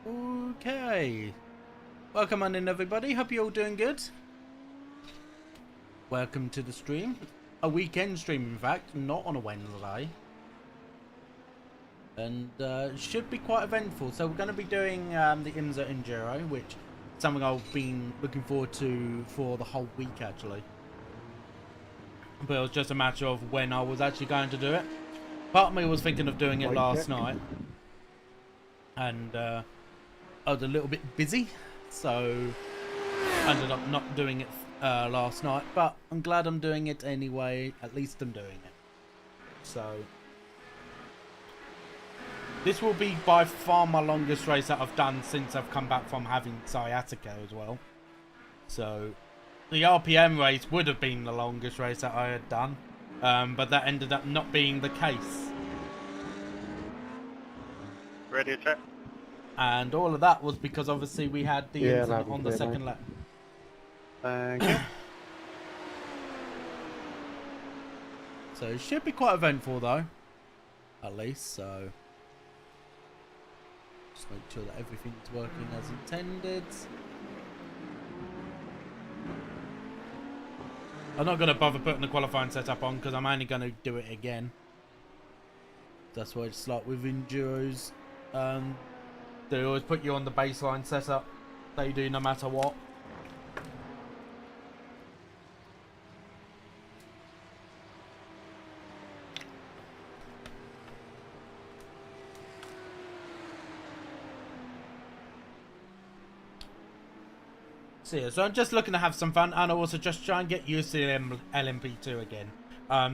Okay, welcome on in everybody, hope you're all doing good. Welcome to the stream, a weekend stream in fact, not on a Wednesday. And should be quite eventful, so we're going to be doing the IMSA Enduro, which is something I've been looking forward to for the whole week actually. But it was just a matter of when I was actually going to do it. Part of me was thinking of doing it last night. And I was a little bit busy, so I ended up not doing it last night. But I'm glad I'm doing it anyway. At least I'm doing it. So this will be by far my longest race that I've done since I've come back from having sciatica as well. So the RPM race would have been the longest race that I had done, but that ended up not being the case. Ready to check? And all of that was because obviously we had the incident on the second lap. Thank you. So it should be quite eventful though, at least. So just make sure that everything's working as intended. I'm not going to bother putting the qualifying setup on because I'm only going to do it again. That's why it's like with Enduros. They always put you on the baseline setup. They do no matter what. So yeah, so I'm just looking to have some fun and also just try and get used to the LMP2 again.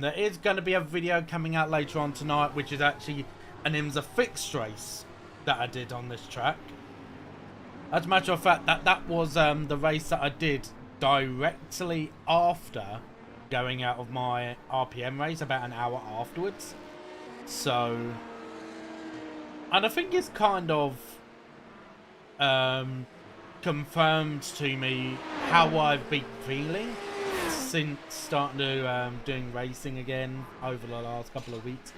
There is going to be a video coming out later on tonight, which is actually an IMSA fixed race that I did on this track. As a matter of fact, that was the race that I did directly after going out of my RPM race, about an hour afterwards. So, and I think it's kind of confirmed to me how I've been feeling since starting to doing racing again over the last couple of weeks.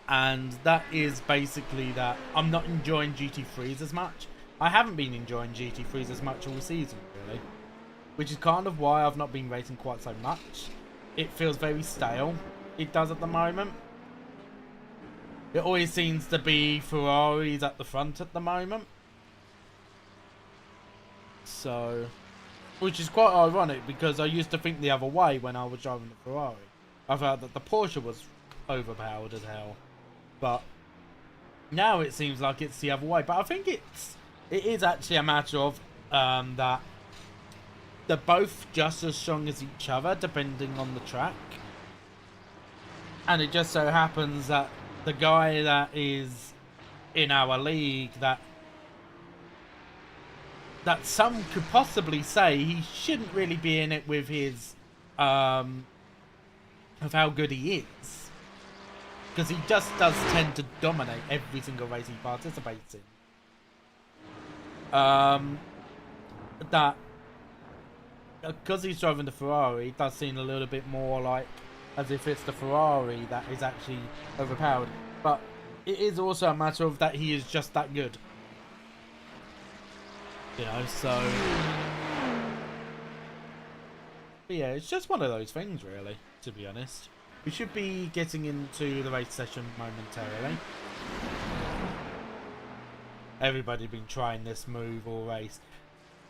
And that is basically that I'm not enjoying GT3s as much. I haven't been enjoying GT3s as much all season, really. Which is kind of why I've not been racing quite so much. It feels very stale. It does at the moment. It always seems to be Ferraris at the front at the moment. So, which is quite ironic because I used to think the other way when I was driving the Ferrari. I thought that the Porsche was overpowered as hell. But now it seems like it's the other way. But I think it is actually a matter of that they're both just as strong as each other depending on the track. And it just so happens that the guy that is in our league that some could possibly say he shouldn't really be in it with his of how good he is. Because he just does tend to dominate every single race he participates in. That because he's driving the Ferrari, it does seem a little bit more like as if it's the Ferrari that is actually overpowered. But it is also a matter of that he is just that good. You know, so but yeah, it's just one of those things really, to be honest. We should be getting into the race session momentarily. Everybody's been trying this move all race.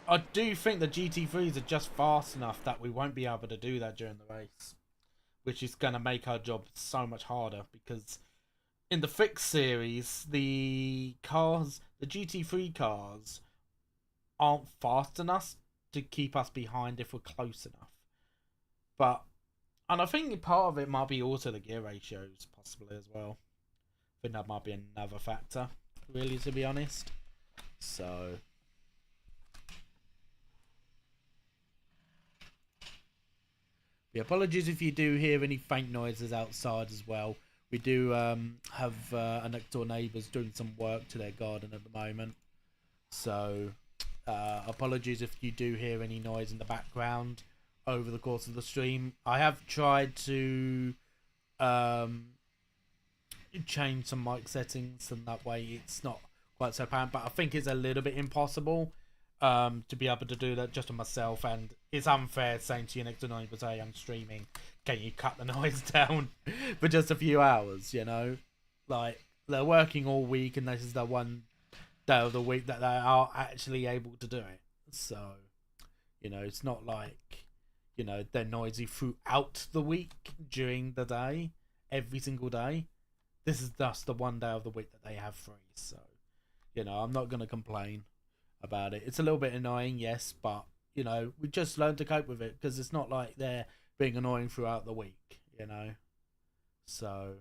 I do think the GT3s are just fast enough that we won't be able to do that during the race. Which is going to make our job so much harder. Because in the fixed series, the GT3 cars aren't fast enough to keep us behind if we're close enough. But and I think part of it might be also the gear ratios, possibly as well. I think that might be another factor, really, to be honest. So, yeah, apologies if you do hear any faint noises outside as well. We do have our next door neighbours doing some work to their garden at the moment. So, apologies if you do hear any noise in the background over the course of the stream. I have tried to change some mic settings, and that way it's not quite so apparent, but I think it's a little bit impossible to be able to do that just on myself, and it's unfair saying to your next door neighbours, hey, I'm streaming, can you cut the noise down for just a few hours, you know? Like, they're working all week, and this is the one day of the week that they are actually able to do it. So, you know, it's not like, you know, they're noisy throughout the week, during the day, every single day. This is just the one day of the week that they have free, so, you know, I'm not going to complain about it. It's a little bit annoying, yes, but, you know, we just learn to cope with it, because it's not like they're being annoying throughout the week, you know. So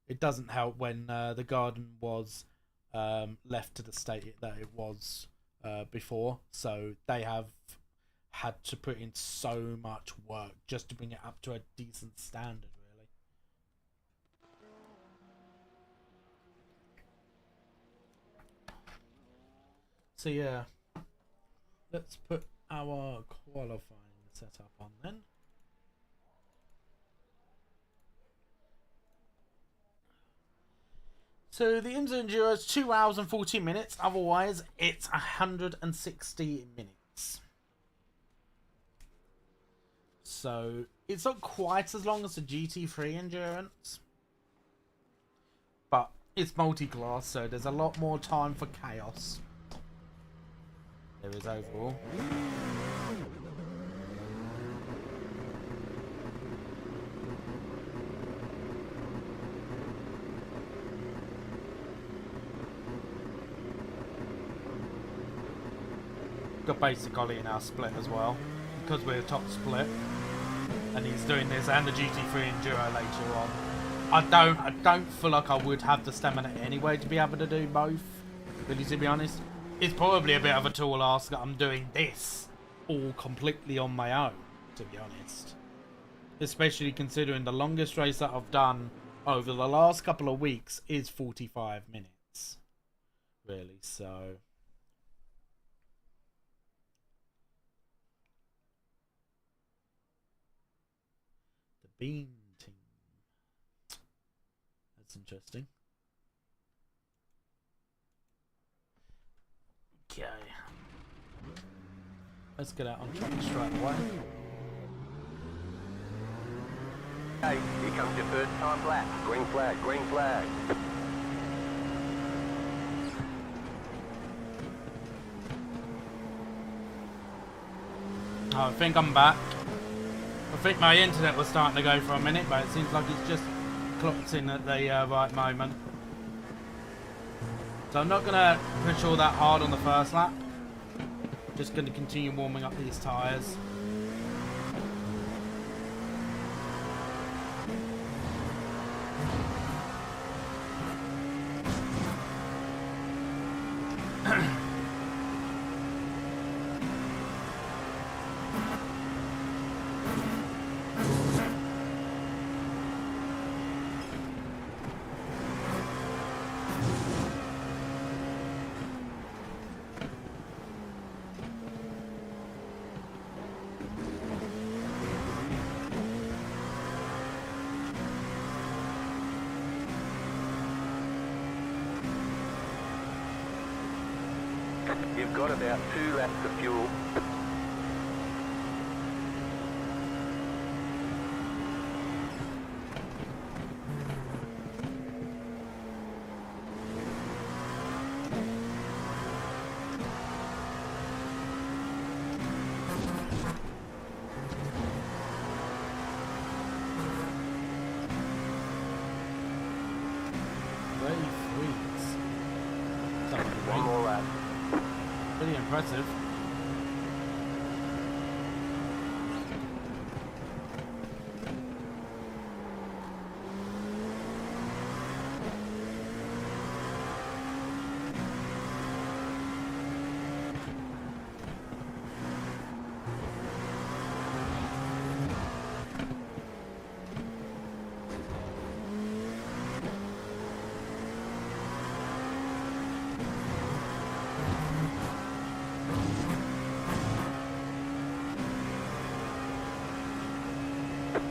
it doesn't help when the garden was left to the state that it was before, so they have had to put in so much work just to bring it up to a decent standard, really. So yeah, let's put our qualifying setup on then. So the IMSA Enduro is 2 hours and 14 minutes, otherwise it's 160 minutes. So it's not quite as long as the GT3 Endurance, but it's multi-class, so there's a lot more time for chaos. There is overall. Got Basic Ollie in our split as well, because we're top split, and he's doing this and the GT3 Enduro later on. I don't feel like I would have the stamina anyway to be able to do both, really, to be honest. It's probably a bit of a tall ask that I'm doing this all completely on my own, to be honest. Especially considering the longest race that I've done over the last couple of weeks is 45 minutes. Really, so... The Beam Team. That's interesting. Okay. Let's get out on track straight away. Hey, here comes your first time lap. Green flag, green flag. Oh, I think I'm back. I think my internet was starting to go for a minute, but it seems like it's just clocked in at the right moment. So I'm not going to push all that hard on the first lap. Just going to continue warming up these tyres. You've got about 2 laps of fuel. One more lap. Pretty impressive.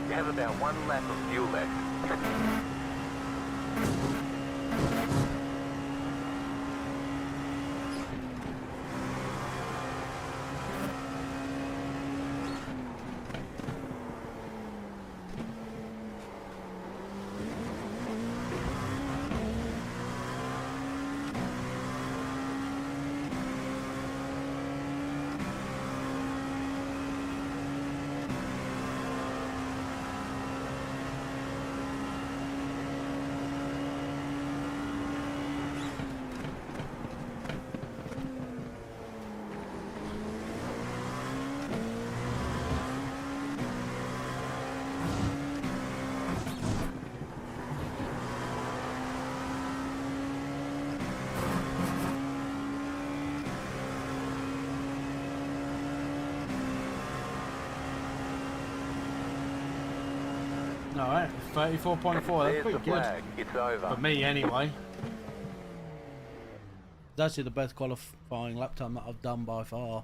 You have about 1 lap of fuel left. Alright, 34.4, that's There's pretty the good. flag. It's over. For me, anyway. It's actually the best qualifying lap time that I've done by far.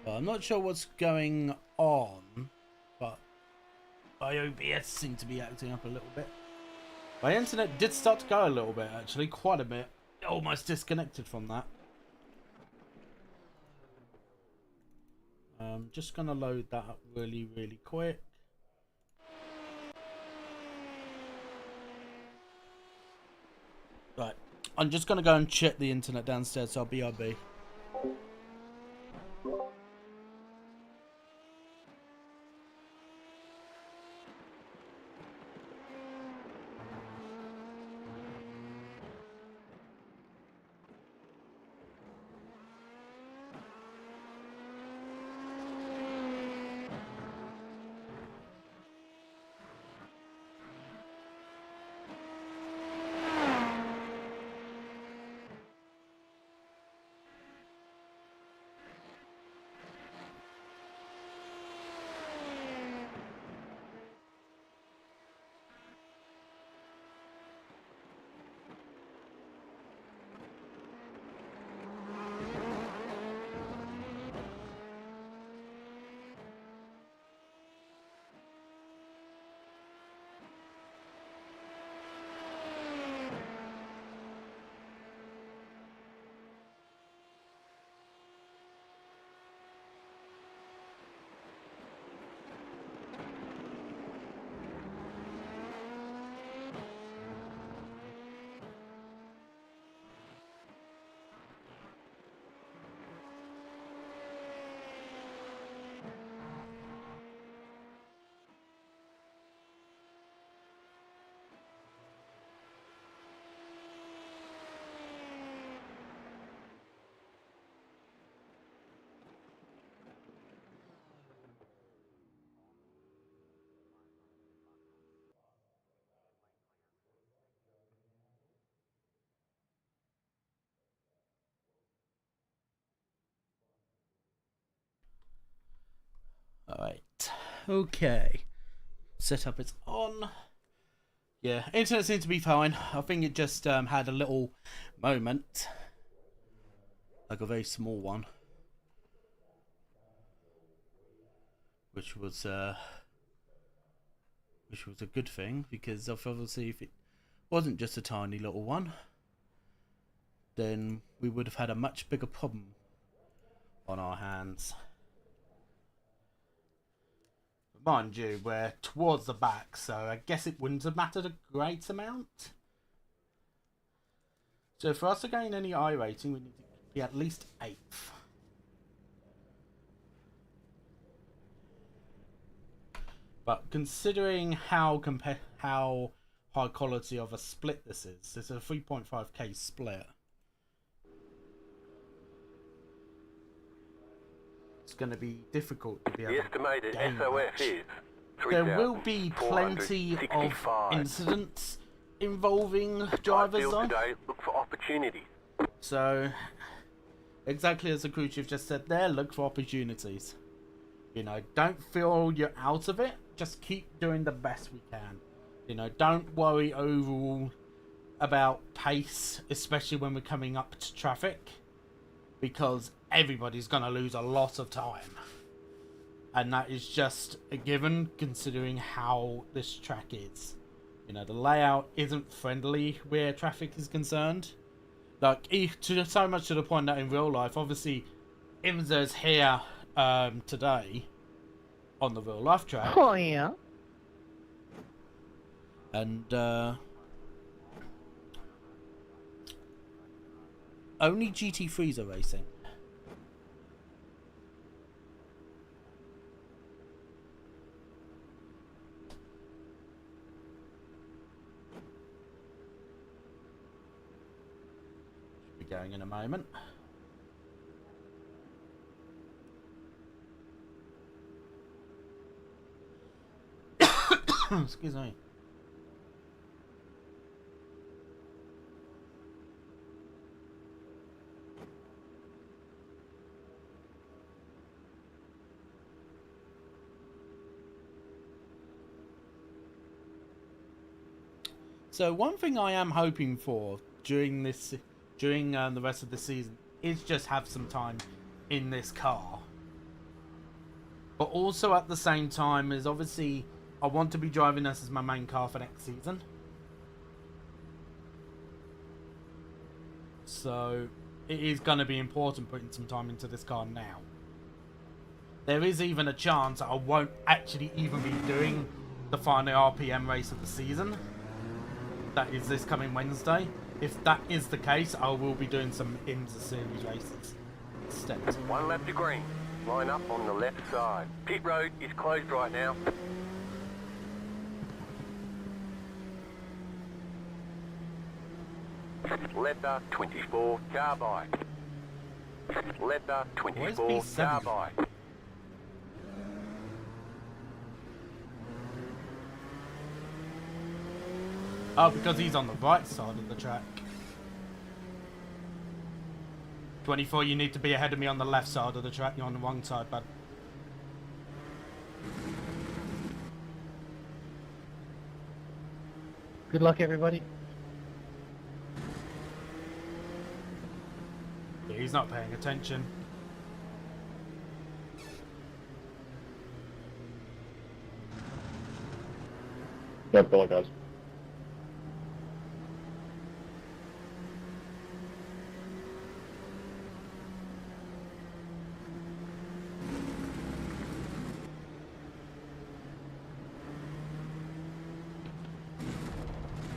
But I'm not sure what's going on, but my OBS seemed to be acting up a little bit. My internet did start to go a little bit, actually, quite a bit. Almost disconnected from that. I'm just going to load that up really, really quick. Right, I'm just going to go and check the internet downstairs, so I'll BRB. Alright, okay. Setup is on. Yeah, internet seems to be fine. I think it just had a little moment. Like a very small one. Which was a good thing, because obviously if it wasn't just a tiny little one, then we would have had a much bigger problem on our hands. Mind you, we're towards the back, so I guess it wouldn't have mattered a great amount. So for us to gain any iRacing, we need to be at least 8th. But considering how high quality of a split this is a 3.5K split. It's going to be difficult to be able The estimated to gain SOF much. is There will be plenty of 3,465. incidents involving drivers Field though. today, look for opportunities. So, exactly as the crew chief just said there, look for opportunities. You know, don't feel you're out of it. Just keep doing the best we can. You know, don't worry overall about pace, especially when we're coming up to traffic, because everybody's going to lose a lot of time. And that is just a given, considering how this track is. You know, the layout isn't friendly where traffic is concerned. Like, so much to the point that in real life, obviously, IMSA's here today on the real life track. Oh, yeah. And only GT3s are racing. Should be going in a moment. Excuse me. So one thing I am hoping for during the rest of the season is just have some time in this car. But also at the same time is obviously I want to be driving this as my main car for next season. So it is going to be important putting some time into this car now. There is even a chance I won't actually even be doing the final RPM race of the season. That is this coming Wednesday. If that is the case, I will be doing some IMSA series races instead. 1 lap to green. Line up on the left side. Pit road is closed right now. Letter 24, car by. Letter 24, car by. Oh, because he's on the right side of the track. 24, you need to be ahead of me on the left side of the track. You're on the wrong side, bud. Good luck, everybody. Yeah, he's not paying attention. Yeah, good luck, guys.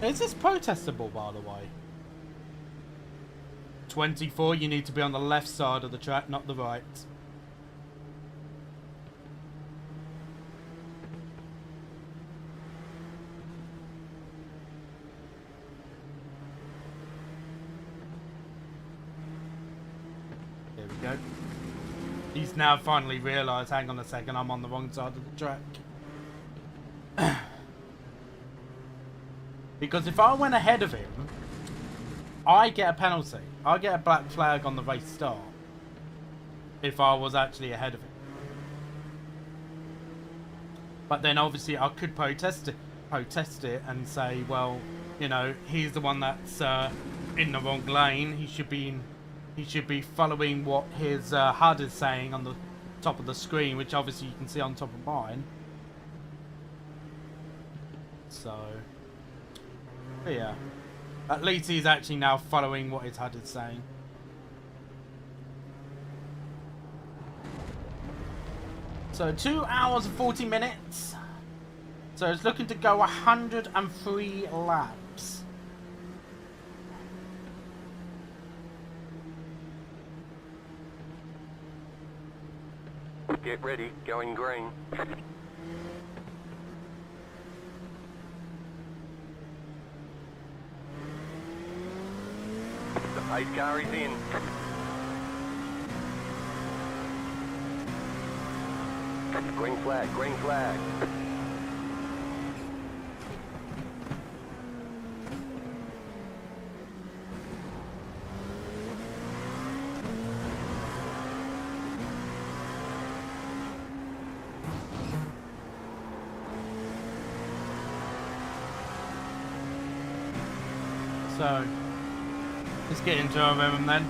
Is this protestable, by the way? 24, you need to be on the left side of the track, not the right. There we go. He's now finally realised, hang on a second, I'm on the wrong side of the track. Because if I went ahead of him, I get a penalty. I get a black flag on the race start. If I was actually ahead of him. But then obviously I could protest it and say, well, you know, he's the one that's in the wrong lane. He should be following what his HUD is saying on the top of the screen, which obviously you can see on top of mine. So but yeah, at least he's actually now following what his HUD is saying. So 2 hours and 40 minutes. So it's looking to go 103 laps. Get ready, going green. The pace car is in. Green flag, green flag. So let's get into our rhythm then.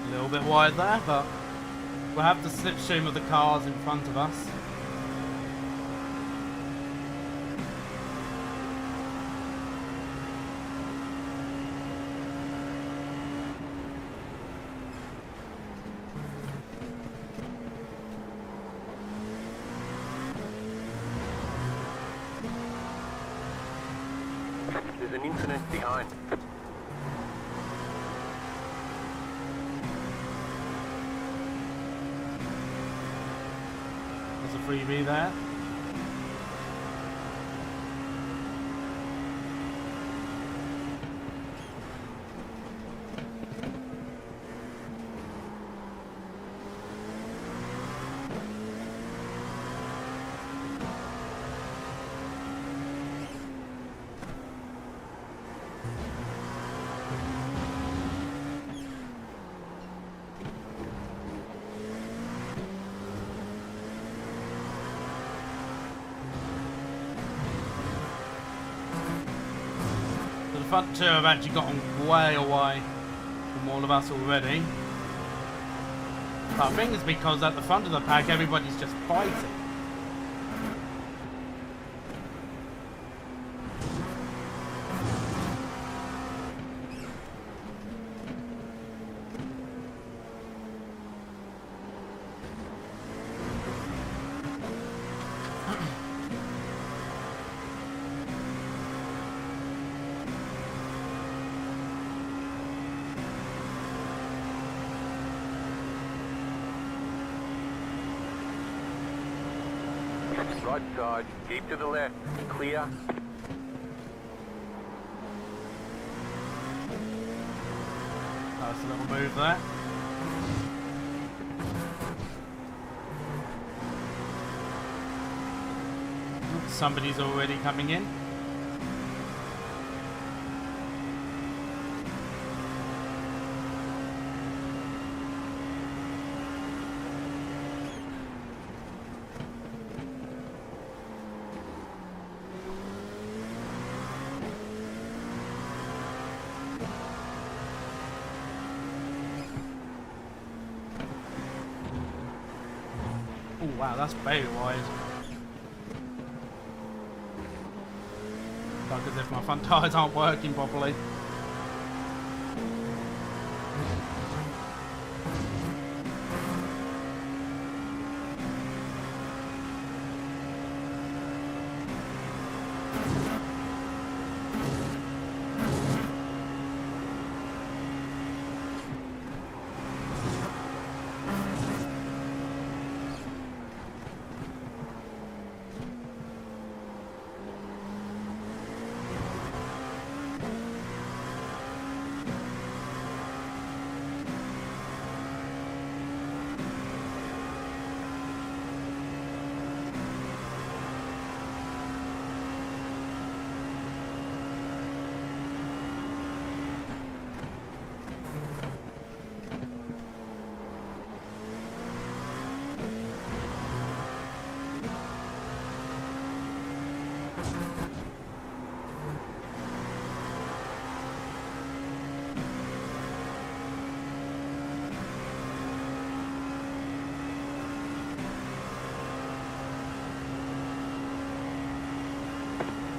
A little bit wide there, but we'll have the slipstream of the cars in front of us. There's an incident behind. There's a freebie there. The front two have actually gotten way away from all of us already. But I think it's because at the front of the pack everybody's just fighting. Right side, keep to the left, clear. Nice little move there. Oops, somebody's already coming in. Oh wow, that's very wide. Like as if my front tyres aren't working properly.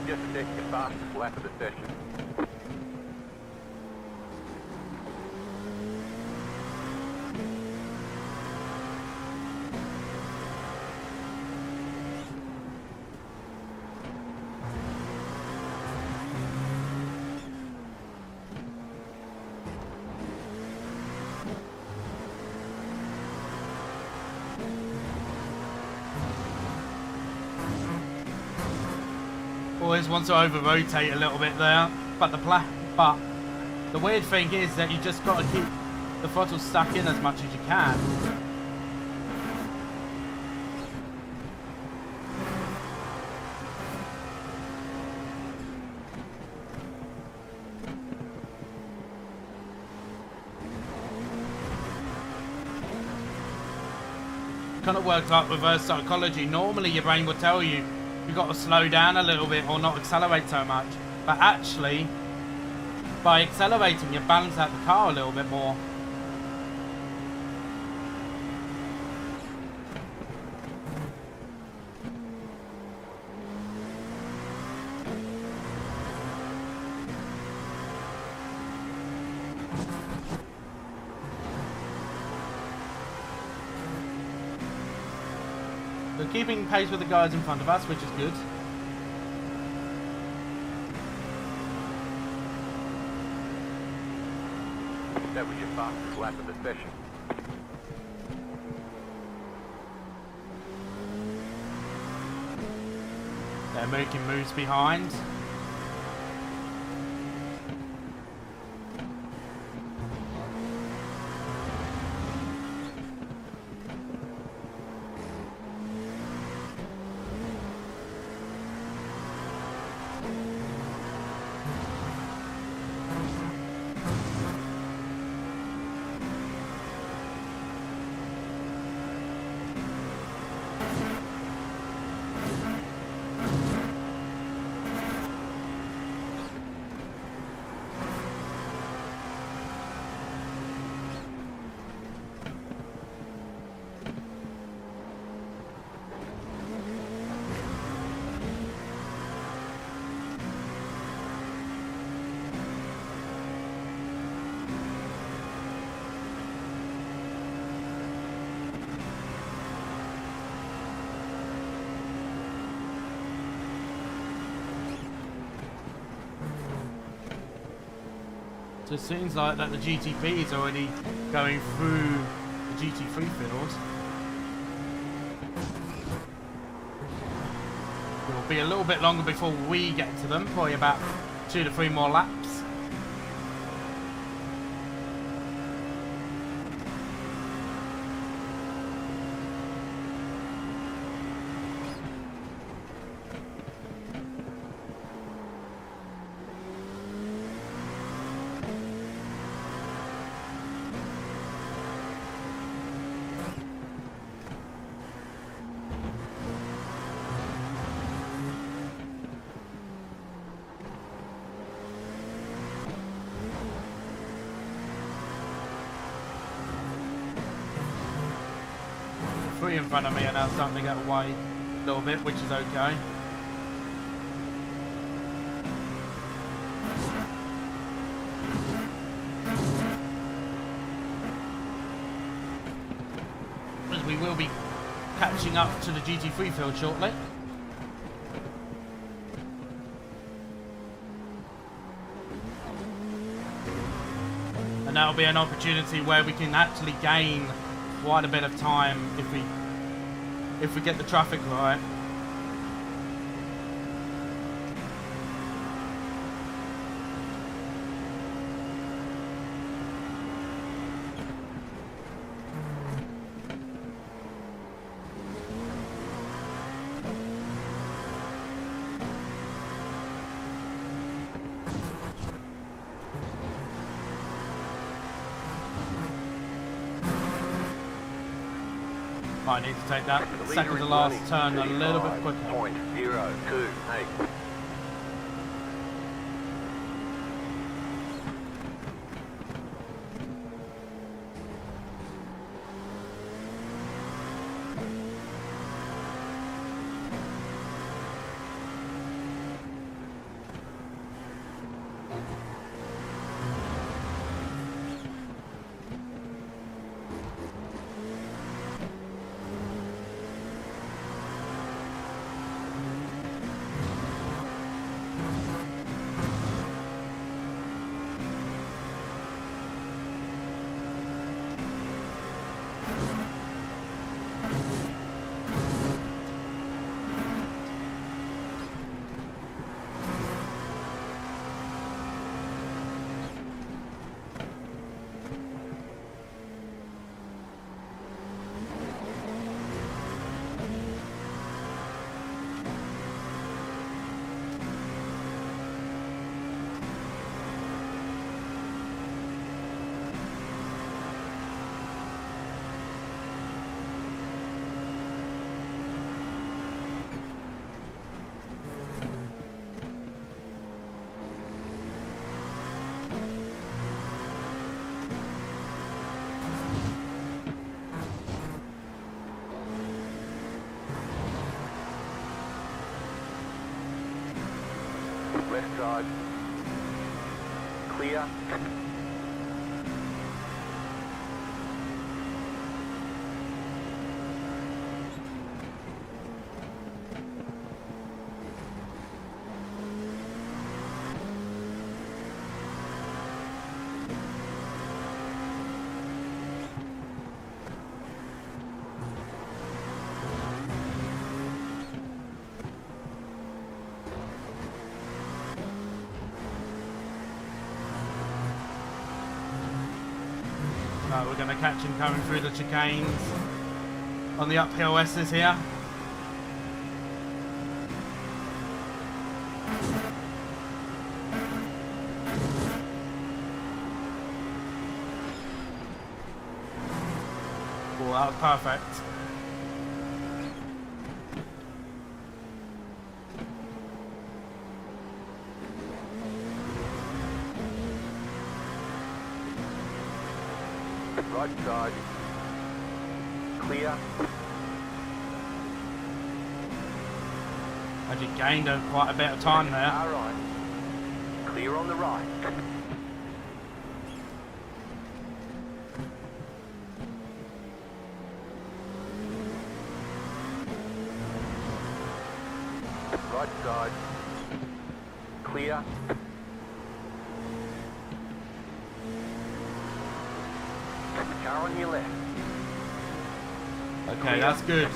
Just take the fastest lap of the session. Always wants to over rotate a little bit there, but the weird thing is that you just got to keep the throttle stuck in as much as you can. Kind of works like reverse psychology. Normally your brain will tell you you've got to slow down a little bit or not accelerate so much, but actually by accelerating you balance out the car a little bit more. We're keeping pace with the guys in front of us, which is good. That was your fastest lap of the session. They're making moves behind. So it seems like that the GTP is already going through the GT3 field. It will be a little bit longer before we get to them, probably about 2 to 3 more laps. Three in front of me are now starting to get away a little bit, which is okay. As we will be catching up to the GT3 field shortly. And that'll be an opportunity where we can actually gain quite a bit of time if we get the traffic right. I need to take that second to last turn a little bit quicker. 0.028. Left side. Clear. So we're going to catch him coming through the chicanes on the uphill S's here. Oh, that was perfect. Right side. Clear. Actually gained quite a bit of time there. All right. Clear on the right. Right side. Clear. Car on your left. Okay, that's good.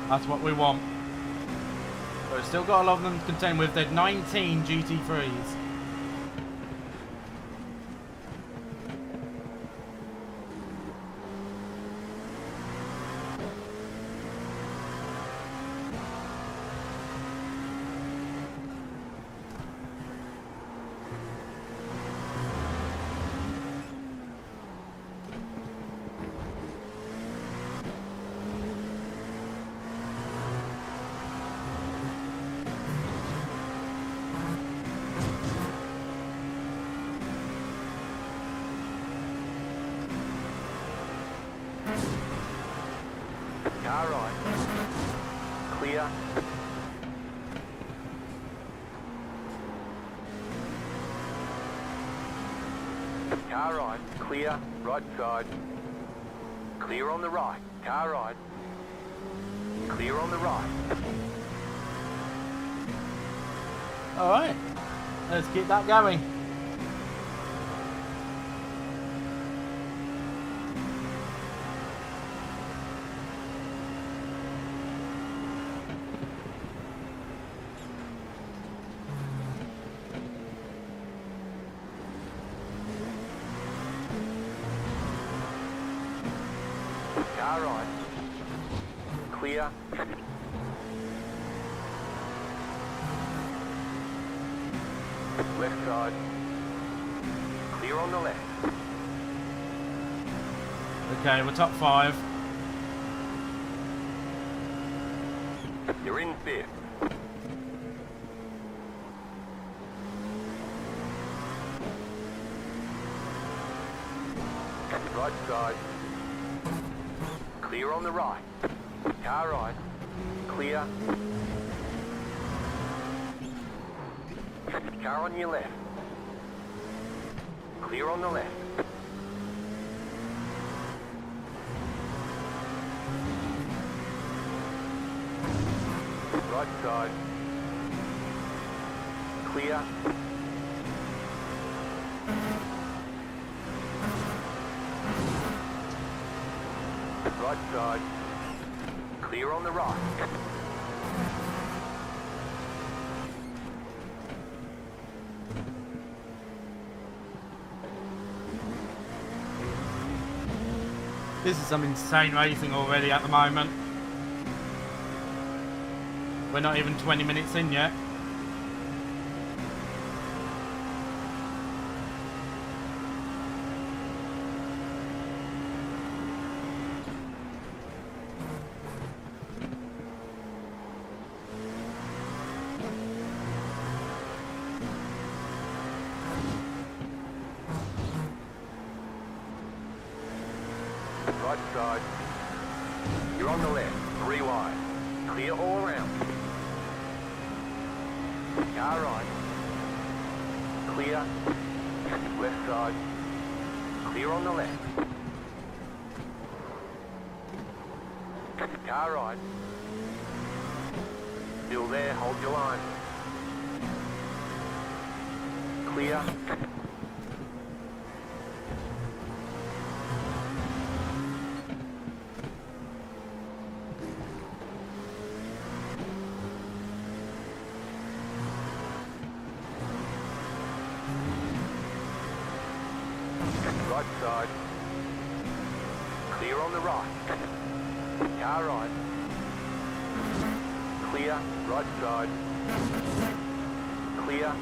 That's what we want. But we've still got a lot of them to contend with. They're 19 GT3s. Car right. Clear. Car right. Clear. Right side. Clear on the right. Car right. Clear on the right. Alright, let's keep that going. Car right. Clear. Left side. Clear on the left. Okay, we're top 5. You're in 5th. Right side. Clear on the right. Car right. Clear. Car on your left. Clear on the left. Right side. Clear. Right side. Clear on the right. This is some insane racing already at the moment. We're not even 20 minutes in yet. Right side. You're on the left. 3 wide. Clear all around. Car right. Clear. Left side. Clear on the left. Car right. Still there. Hold your line. Clear. Right side. Clear on the right. Car right. Clear, right side. Clear.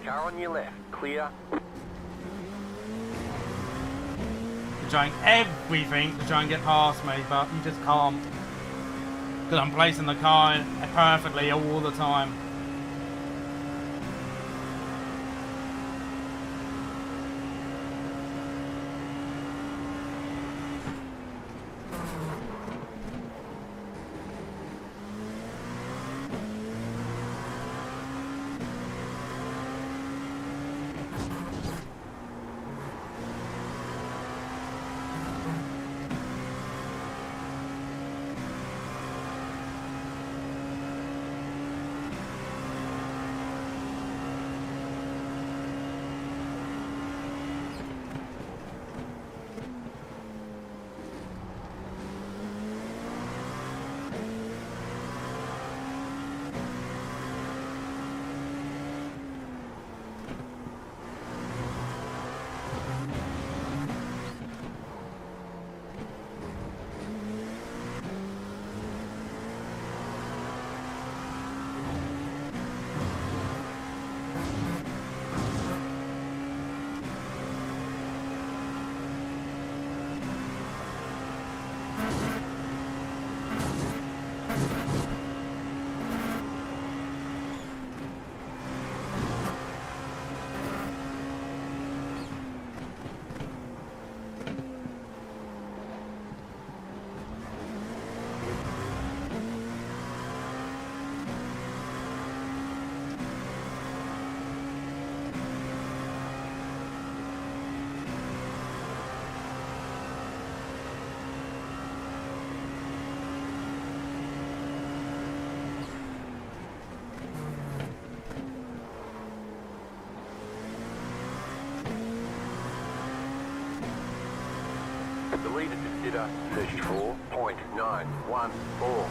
Car on your left. Clear. You're trying everything to try and get past me, but you just can't. Because I'm placing the car perfectly all the time. The leader consider 34.914.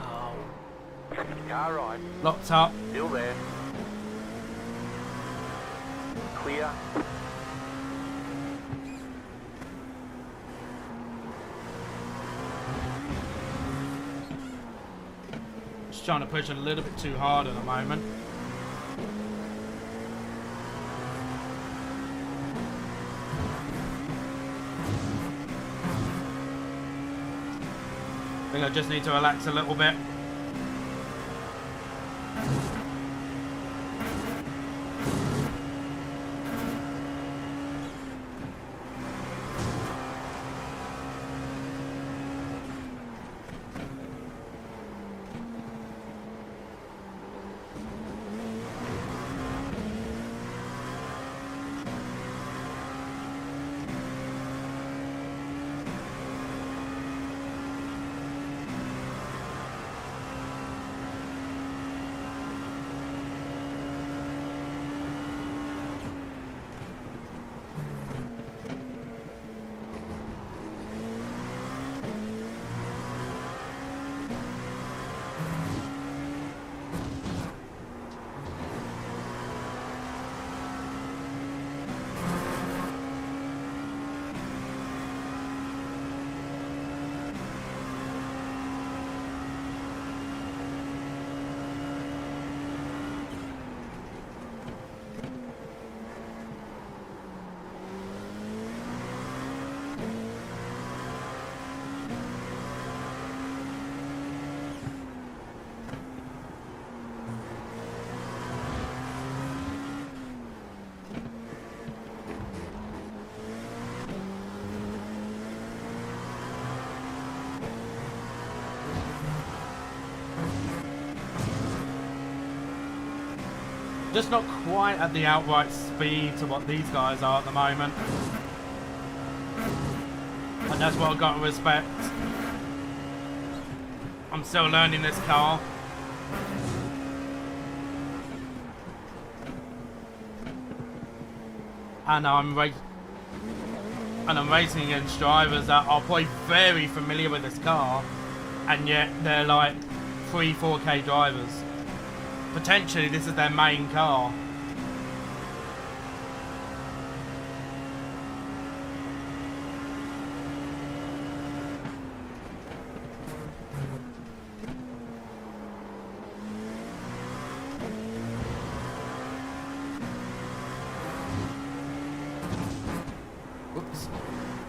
Oh. Car right. Locked up. Still there. Clear. Just trying to push it a little bit too hard at the moment. I think I just need to relax a little bit. Just not quite at the outright speed to what these guys are at the moment. And that's what I've got to respect. I'm still learning this car. And I'm racing against drivers that are probably very familiar with this car, and yet they're like 4K drivers. Potentially this is their main car. Whoops.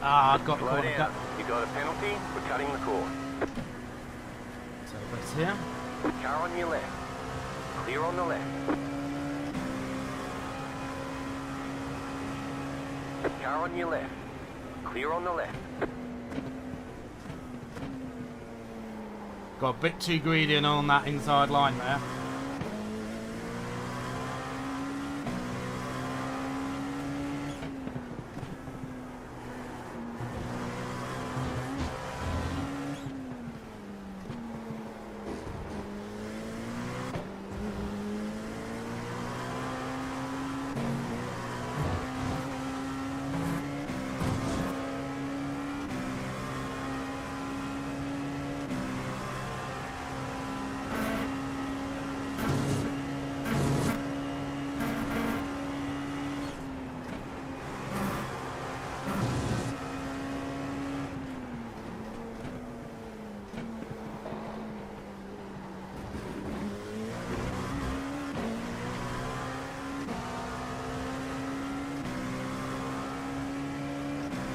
Ah, got Slow caught. down. You got a penalty for cutting the course. So that's here. Car on your left. Clear on the left. Car on your left. Clear on the left. Got a bit too greedy on that inside line there.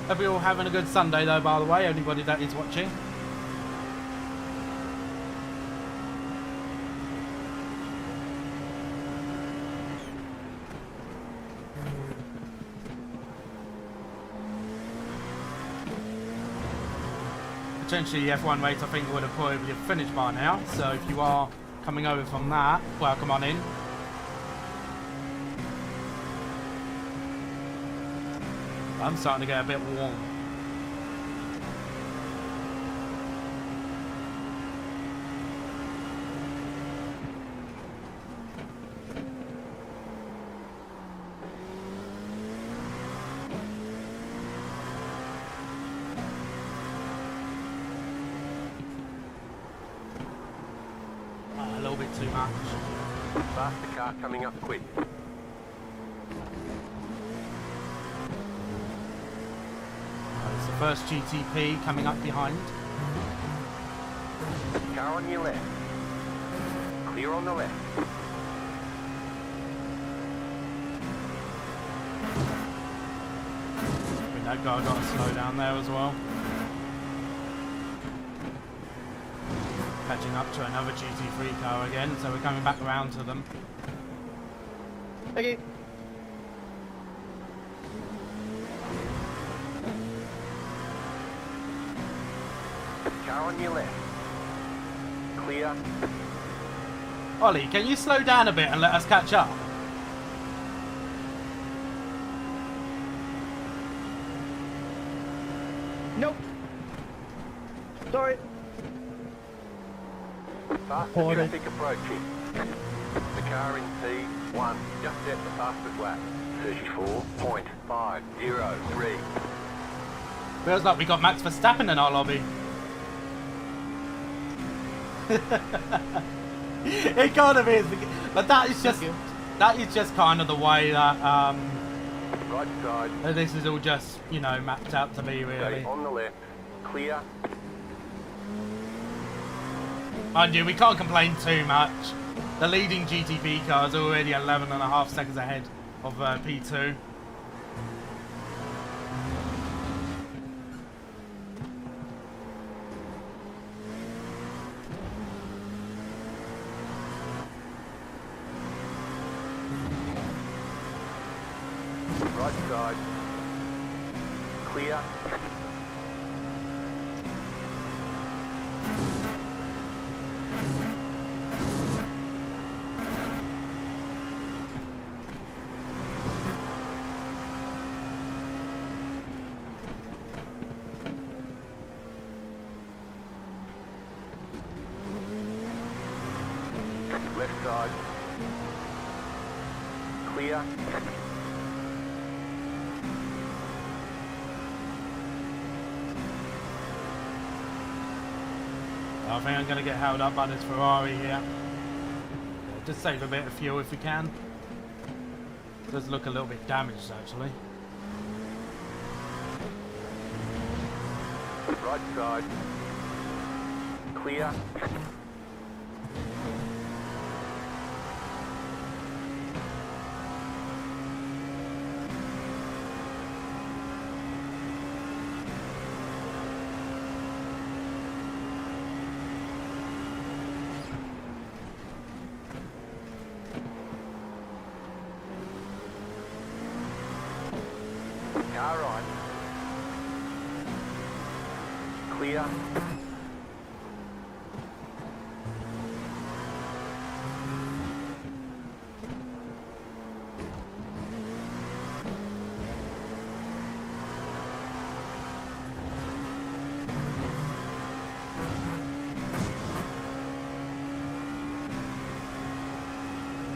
Hope you're all having a good Sunday though, by the way, anybody that is watching. Potentially the F1 race I think would have probably finished by now, so if you are coming over from that, welcome on in. I'm starting to get a bit warm. A little bit too much. Faster car coming up quick. It's the first GTP coming up behind. Car on your left. Clear on the left. I think that guy got to slow down there as well. Catching up to another GT3 car again, so we're coming back around to them. Okay. Car on your left. Clear. Ollie, can you slow down a bit and let us catch up? Nope. Sorry. Fastest traffic approaching. The car in P1 just set the fastest lap. 34.503. Feels like we got Max Verstappen in our lobby. It kind of is, but that is just kind of the way that Right side. this is all just, you know, mapped out to be really. Stay on the left. Clear. Mind you, we can't complain too much. The leading GTP car is already 11.5 seconds ahead of P2. Right side. Clear. Left side. Clear. I think I'm going to get held up by this Ferrari here. Just save a bit of fuel if we can. Does look a little bit damaged actually. Right side. Clear. Car right. Clear.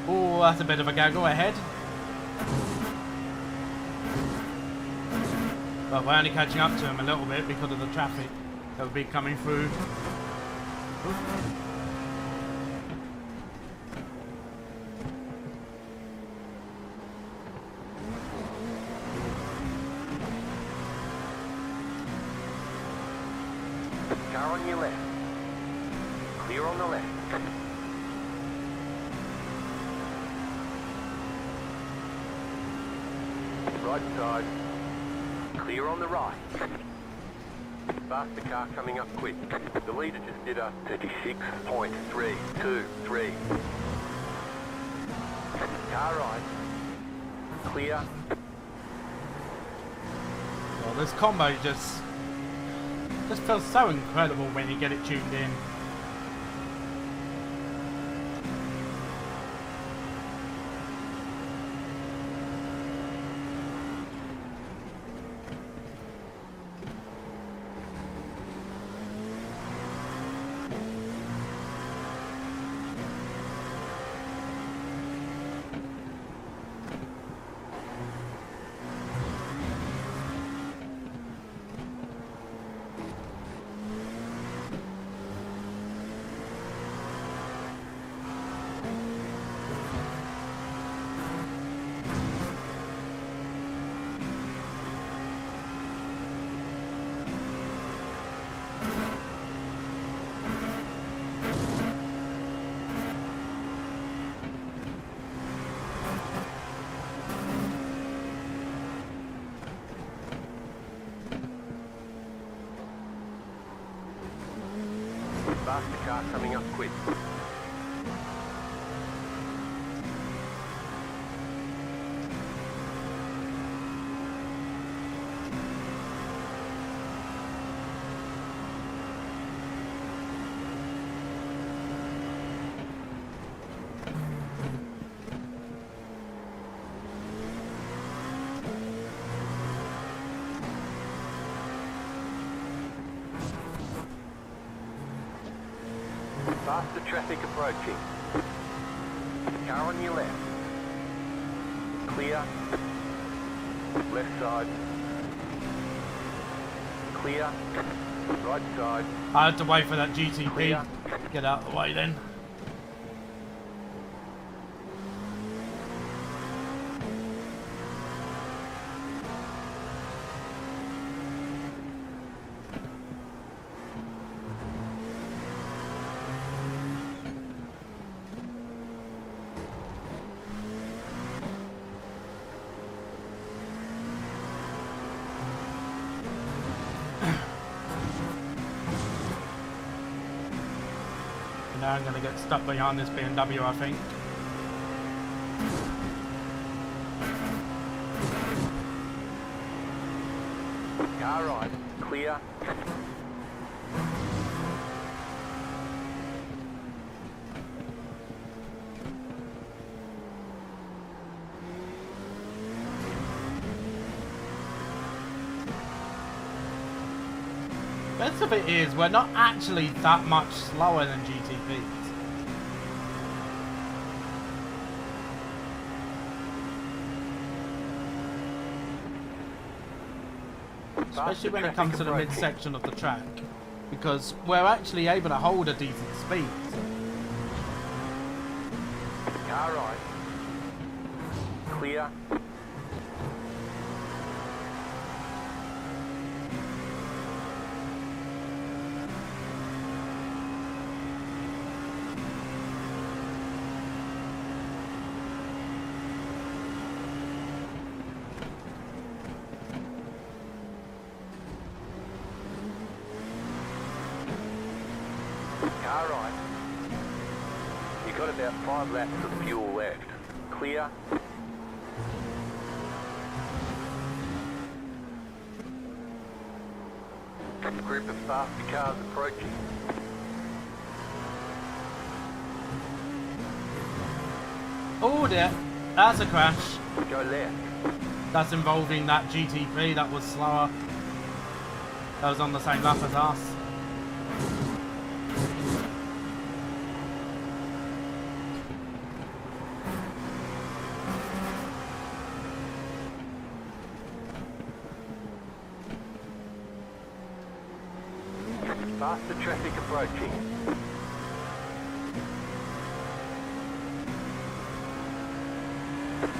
Oh, that's a bit of a gaggle ahead. But we're only catching up to him a little bit because of the traffic that will be coming through. Car on your left. Clear on the left. Right side. Clear on the right. Faster car coming up quick. The leader just did a 36.323. Car right. Clear. Well, this combo just feels so incredible when you get it tuned in. Faster car coming up quick. Faster traffic approaching. Car on your left. Clear. Left side. Clear. Right side. I had to wait for that GTP. Clear. Get out of the way then. Now I'm going to get stuck behind this BMW, I think. Car right. Clear. Best of it is, we're not actually that much slower than GTPs. especially when it traffic comes to the approaching. midsection of the track, because we're actually able to hold a decent speed. Car right. Clear. Car right. You've got about 5 laps of fuel left. Clear. Group of faster cars approaching. Oh dear, that's a crash. Go left. That's involving that GT3 that was slower. That was on the same lap as us. Faster traffic approaching.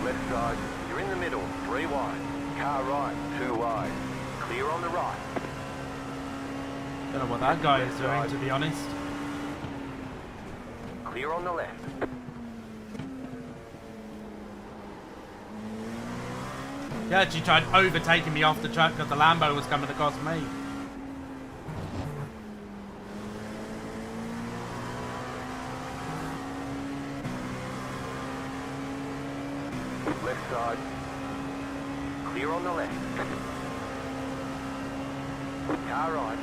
Left side, you're in the middle, 3 wide. Car right, 2 wide. Clear on the right. Don't know what that guy is doing, to be honest. Clear on the left. He actually tried overtaking me off the track because the Lambo was coming across me. Left side. Clear on the left. Car right.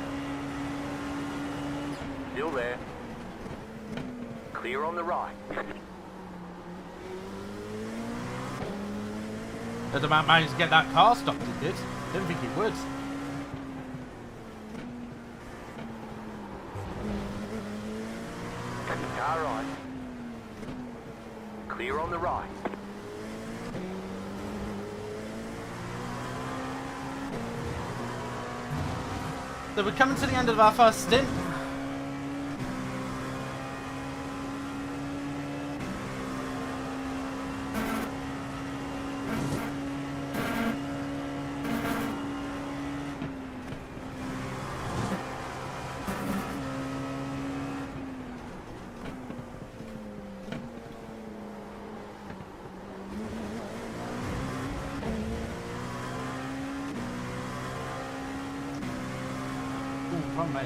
Still there. Clear on the right. Did the man manage to get that car stopped? He did. Didn't think he would. Car right. Clear on the right. So we're coming to the end of our first stint. From me.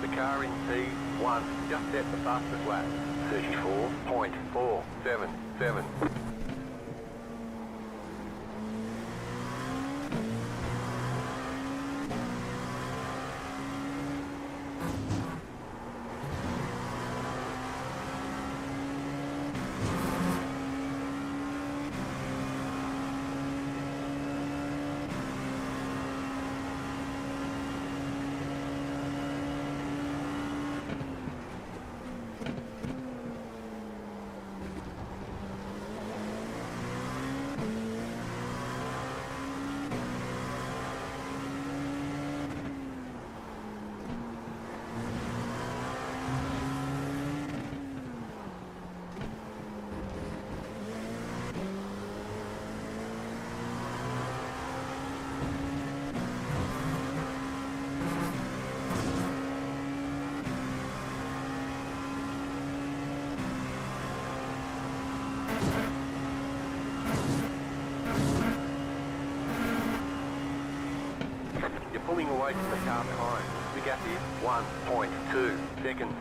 The car in P1 just set the fastest lap. 34.477. You're pulling away from the car behind. The gap is 1.2 seconds.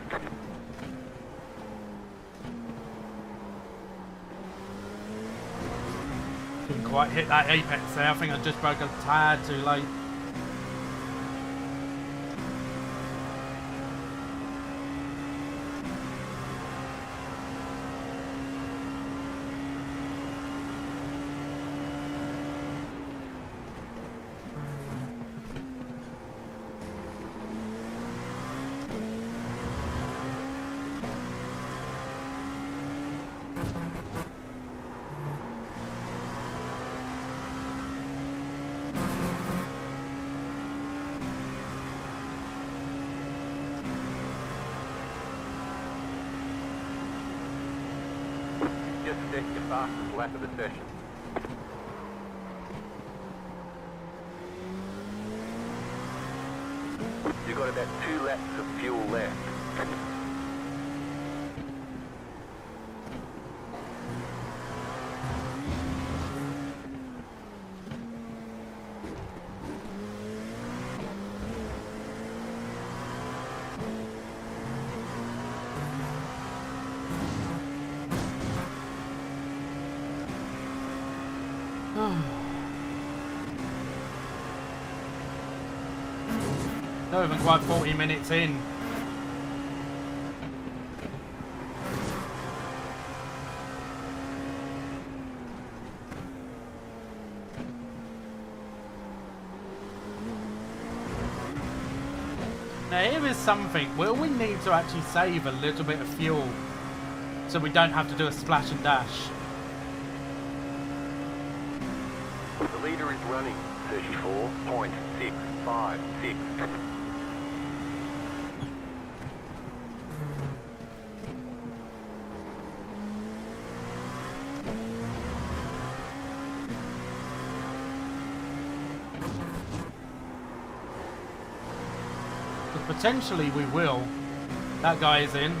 Didn't quite hit that apex there. I think I just broke a tad too late. set your fastest lap of the session. You've got about 2 laps of fuel left. Not even quite 40 minutes in. Now here is something. Will we need to actually save a little bit of fuel so we don't have to do a splash and dash? The leader is running 34.656. Potentially we will. That guy is in.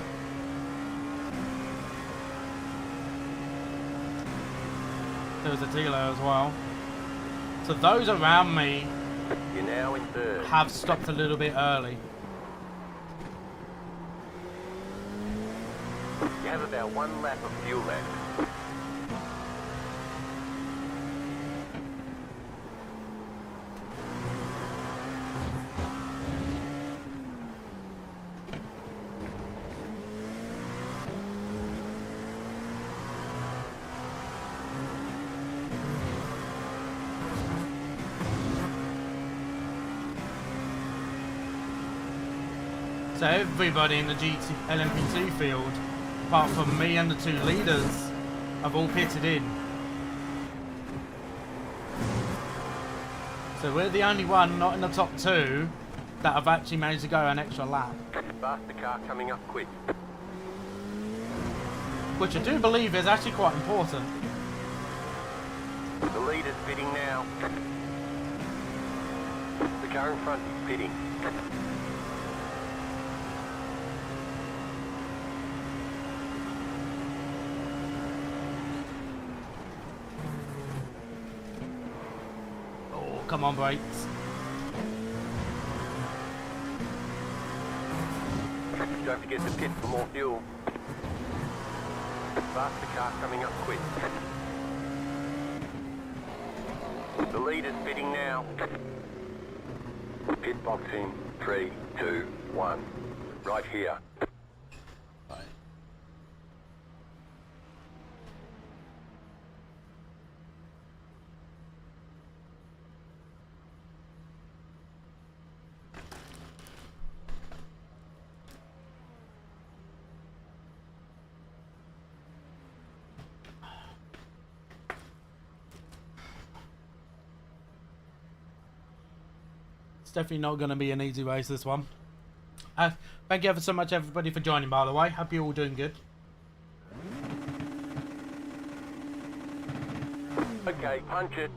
There's a dealer as well. So those around me You're now in third. have stopped a little bit early. You have about 1 lap of fuel left. So everybody in the LMP2 field, apart from me and the 2 leaders, have all pitted in. So we're the only one not in the top 2 that have actually managed to go an extra lap. Faster car coming up quick. Which I do believe is actually quite important. The leader's pitting now. The car in front is pitting. Oh, come on, brakes. Don't forget to pit for more fuel. Faster car coming up quick. The leader's pitting now. Pit box in 3, 2, 1. Right here. Right. It's definitely not going to be an easy race, this one. Thank you ever so much, everybody, for joining, by the way. Hope you're all doing good. Okay, punch it.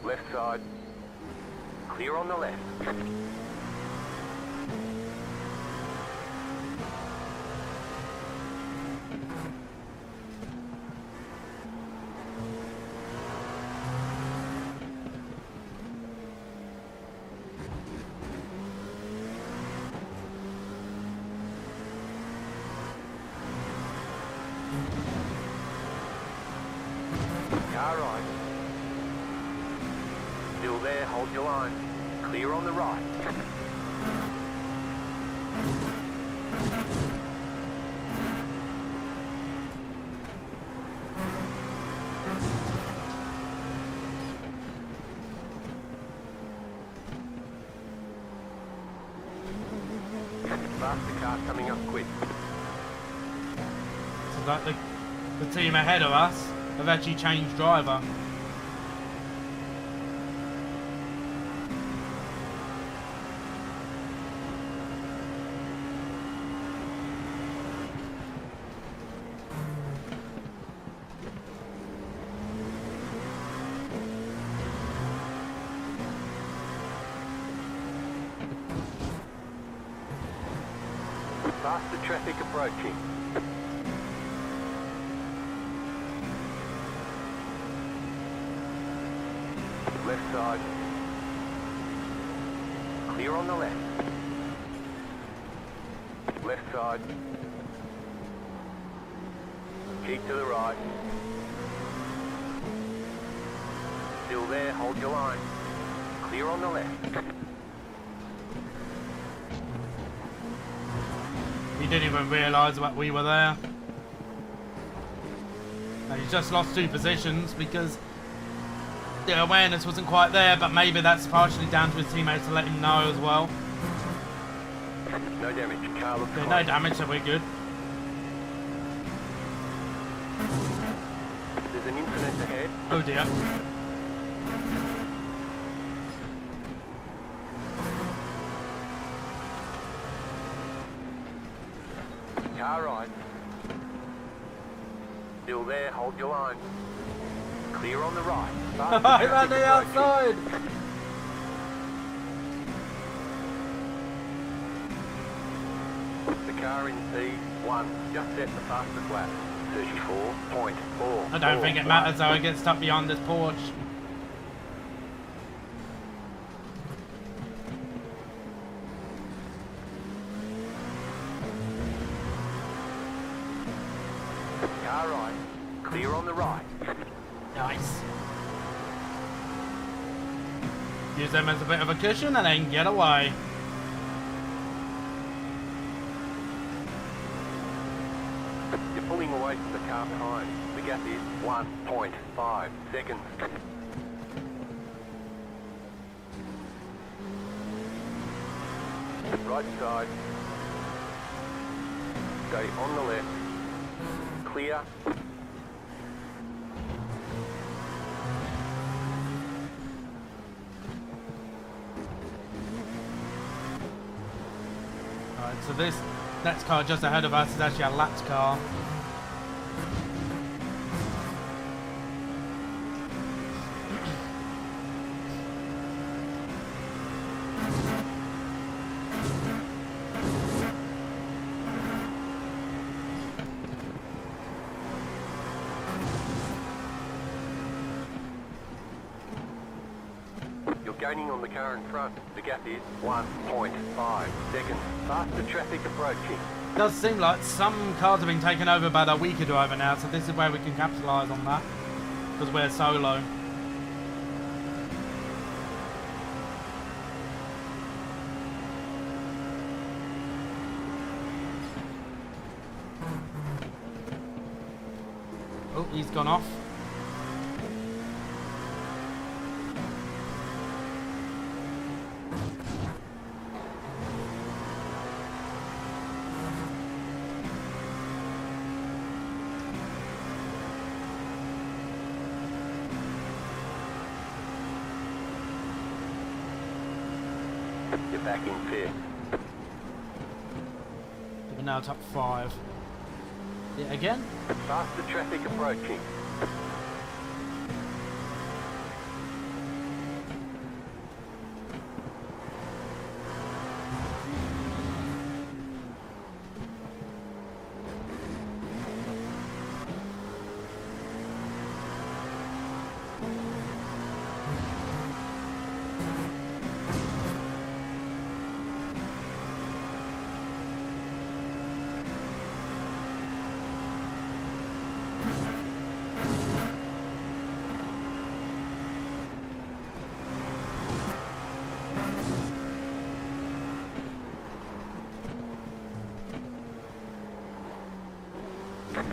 Left side. Clear on the left. Car right. Still there, hold your line. Clear on the right. car coming up quick. So like the team ahead of us have actually changed driver. Faster traffic approaching. Left side. Clear on the left. Left side. Keep to the right. Still there, hold your line. Clear on the left. He didn't even realise that we were there. No, he's just lost 2 positions because the awareness wasn't quite there, but maybe that's partially down to his teammates to let him know as well. No damage. Car looks Yeah, fine. no damage, so we're good. There's an incident ahead. Oh dear. Car right. Still there, hold your line. Clear on the right. Faster I'm on traffic the approaching. outside! The car in P1 just set the fastest lap. 34.4. I don't think it matters though, I get stuck behind this porch. Car right. Clear on the right. Nice. Use them as a bit of a cushion and then get away. You're pulling away from the car behind. The gap is 1.5 seconds. Right side. Stay on the left. Clear. Alright, so this next car just ahead of us is actually a lapped car. You're gaining on the car in front. The gap is 1.5 seconds. Faster traffic approaching. Does seem like some cars have been taken over by the weaker driver now, so this is where we can capitalise on that. Because we're solo. Oh, he's gone off. You're back in fifth. We're now top 5. Yeah, again? Faster traffic approaching.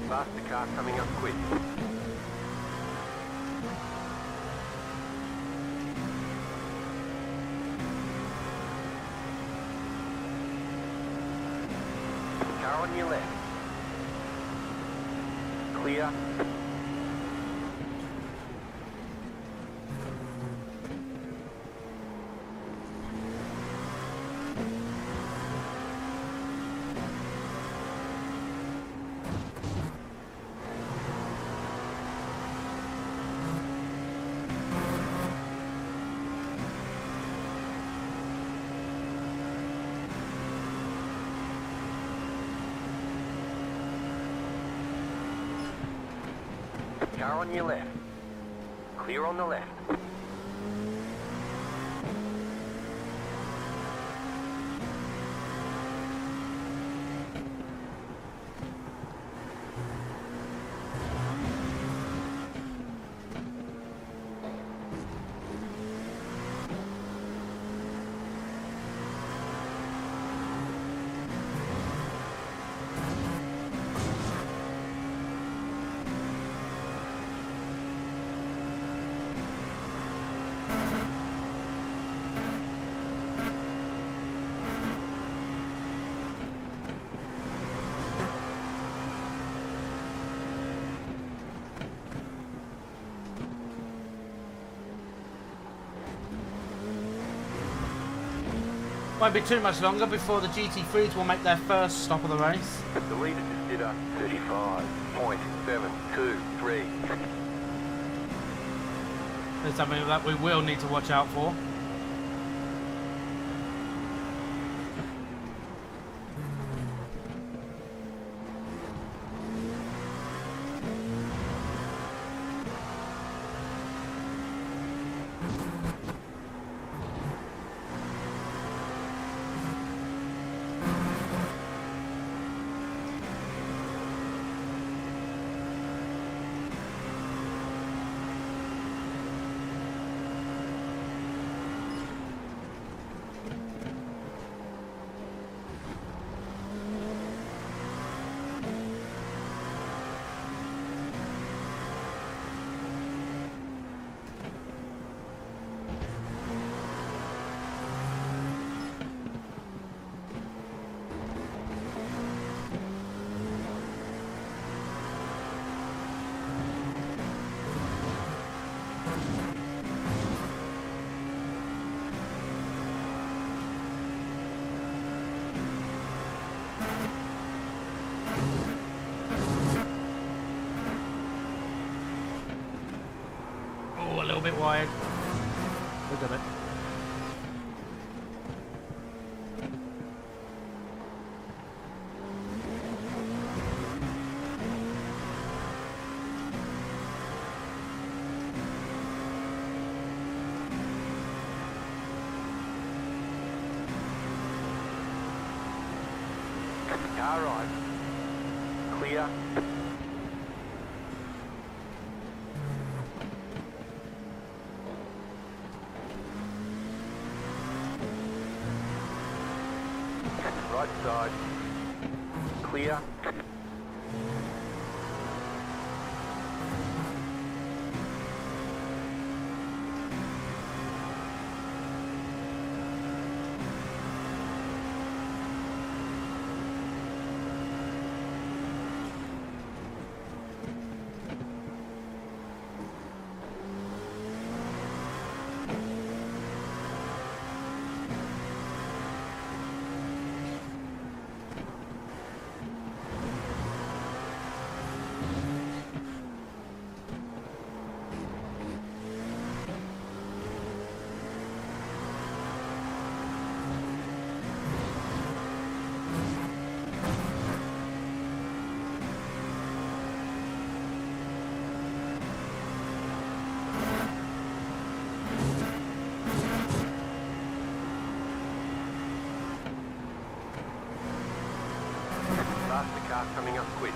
Faster car coming up quick. on your left. Clear. Car on your left. Clear on the left. Won't be too much longer before the GT3s will make their first stop of the race. The leader just did a 35.723. It's something that we will need to watch out for. Oh, a little bit wide. Look at it. Car right. Clear. Right side. Clear. Faster car coming up quick.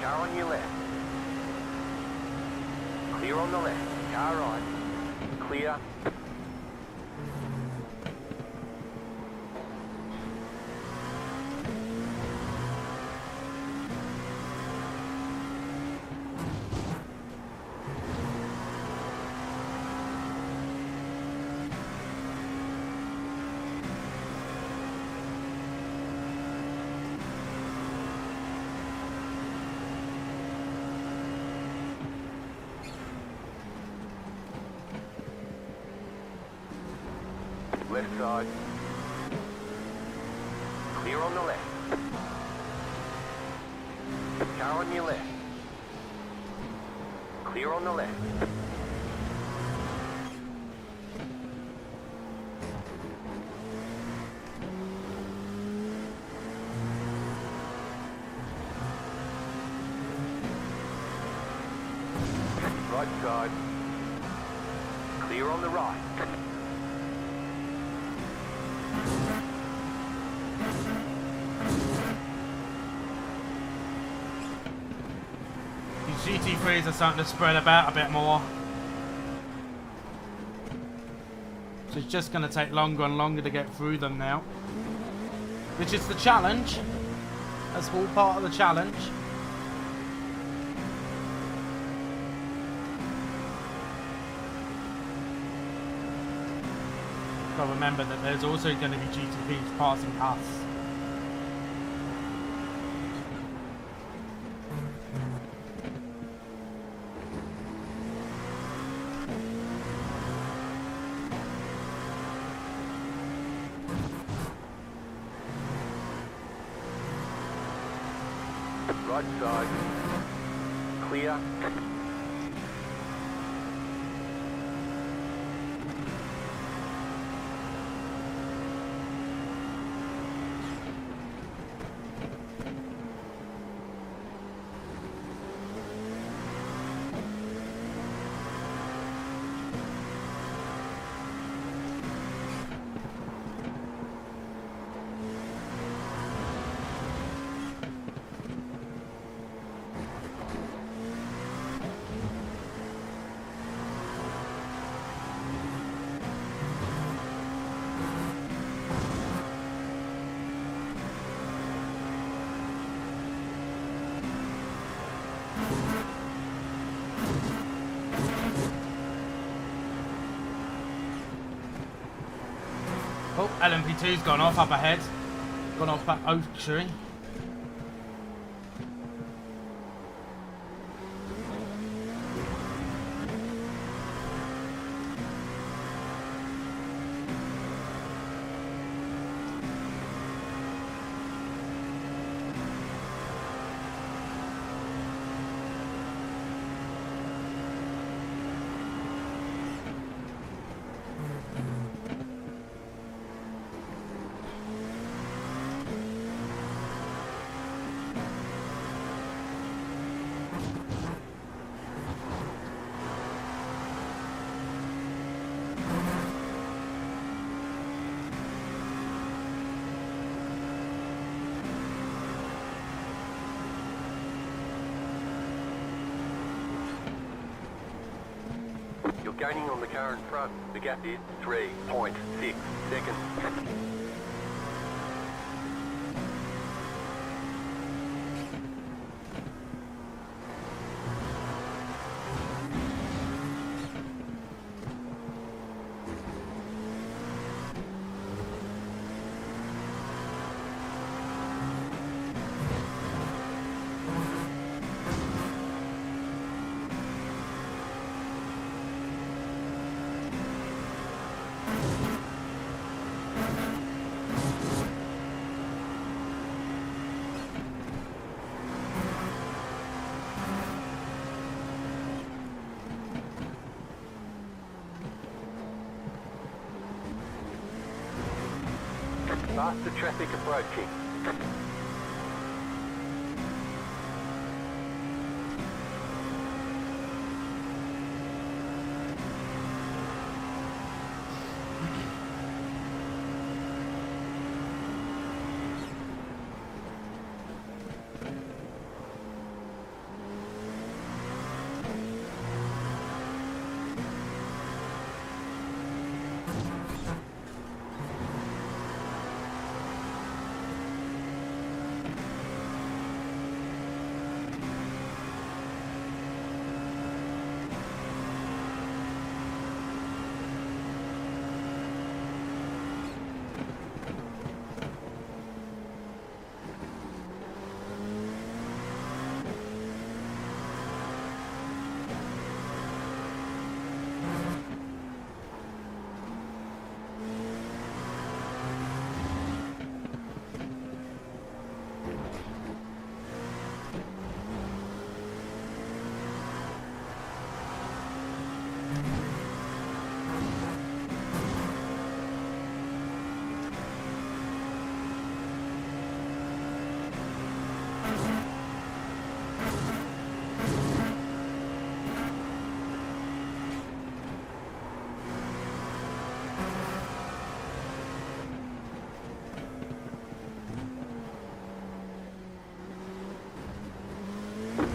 Car on your left. Clear on the left. Car right. Clear. Left side. Clear on the left. Car on your left. Clear on the left. Right side. Clear on the right. These GT3s are starting to spread about a bit more. So it's just going to take longer and longer to get through them now. Which is the challenge. That's all part of the challenge. But remember that there's also going to be GTPs passing us. Right side. Clear. Oh, LMP2's gone off up ahead. Gone off that oak tree. You're gaining on the car in front. The gap is 3.6 seconds. Faster traffic approaching.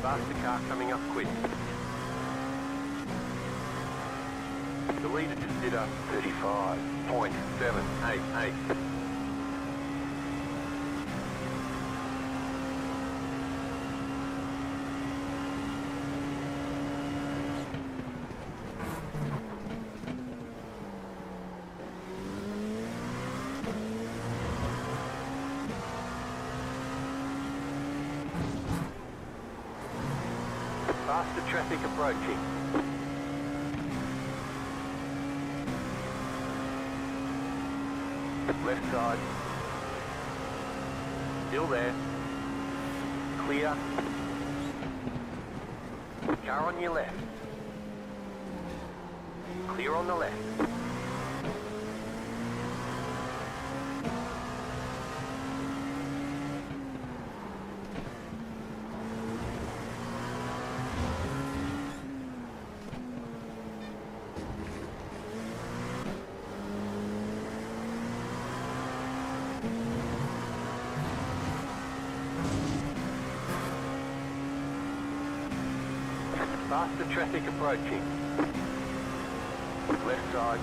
Faster car coming up quick. The leader just did a 35.788. Faster traffic approaching. Left side. Still there. Clear. Car on your left. Clear on the left. Faster traffic approaching. Left side.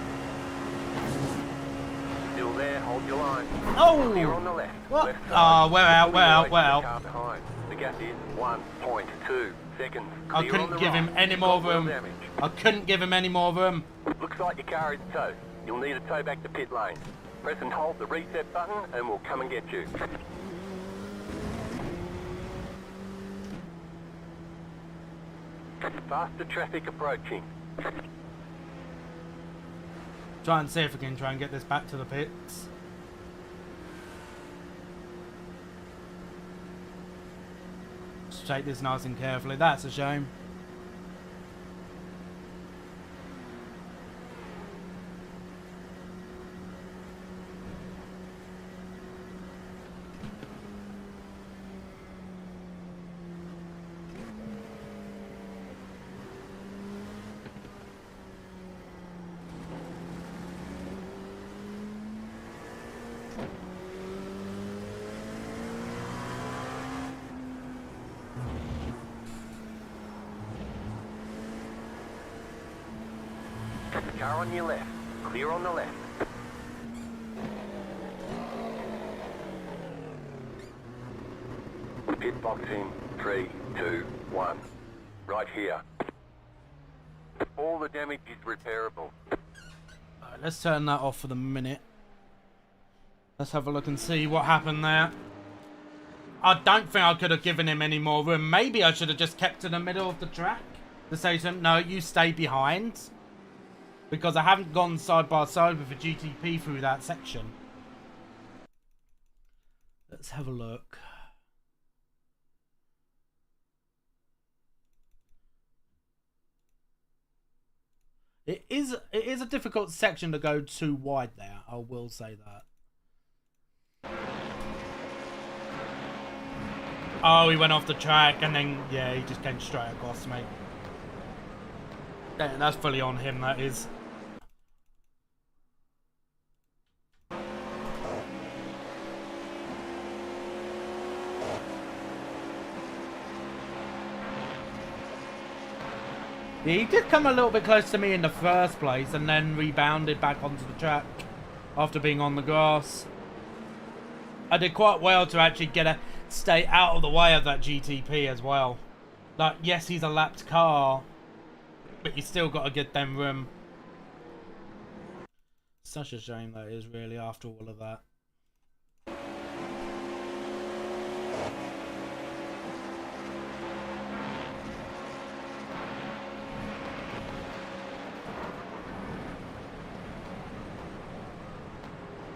Still there, hold your line. Oh! Clear on the left. What? Left side. Oh, we're out, we're out, we're The out. car behind. The gap is 1.2 seconds. I Clear on couldn't the give him right. any more Got wheel room. damage. I couldn't give him any more room. Looks like your car is towed. You'll need to tow back to pit lane. Press and hold the reset button and we'll come and get you. Faster traffic approaching. Try and see if we can try and get this back to the pits. Just take this nice and carefully. That's a shame. Car on your left. Clear on the left. Pit box in 3, 2, 1. Right here. All the damage is repairable. Alright, let's turn that off for the minute. Let's have a look and see what happened there. I don't think I could have given him any more room. Maybe I should have just kept in the middle of the track to say to him, no, you stay behind. Because I haven't gone side by side with a GTP through that section. Let's have a look. It is a difficult section to go too wide there, I will say that. Oh, he went off the track and then, yeah, he just came straight across me. Yeah, that's fully on him, that is. Yeah, he did come a little bit close to me in the first place and then rebounded back onto the track after being on the grass. I did quite well to actually stay out of the way of that GTP as well. Like, yes, he's a lapped car, but you still got to get them room. Such a shame that is, really, after all of that.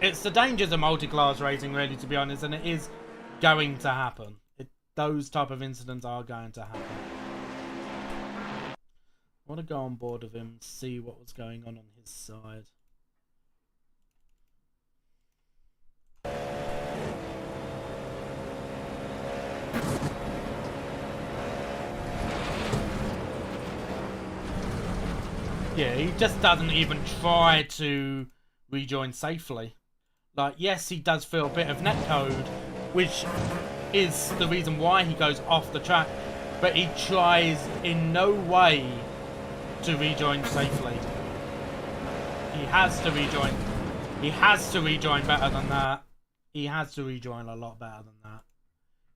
It's the dangers of multi-class racing, really, to be honest, and it is going to happen. Those type of incidents are going to happen. I want to go on board with him, see what was going on his side. Yeah, he just doesn't even try to rejoin safely. Like, yes, he does feel a bit of netcode, which is the reason why he goes off the track. but he tries in no way to rejoin safely. He has to rejoin. He has to rejoin better than that. He has to rejoin a lot better than that.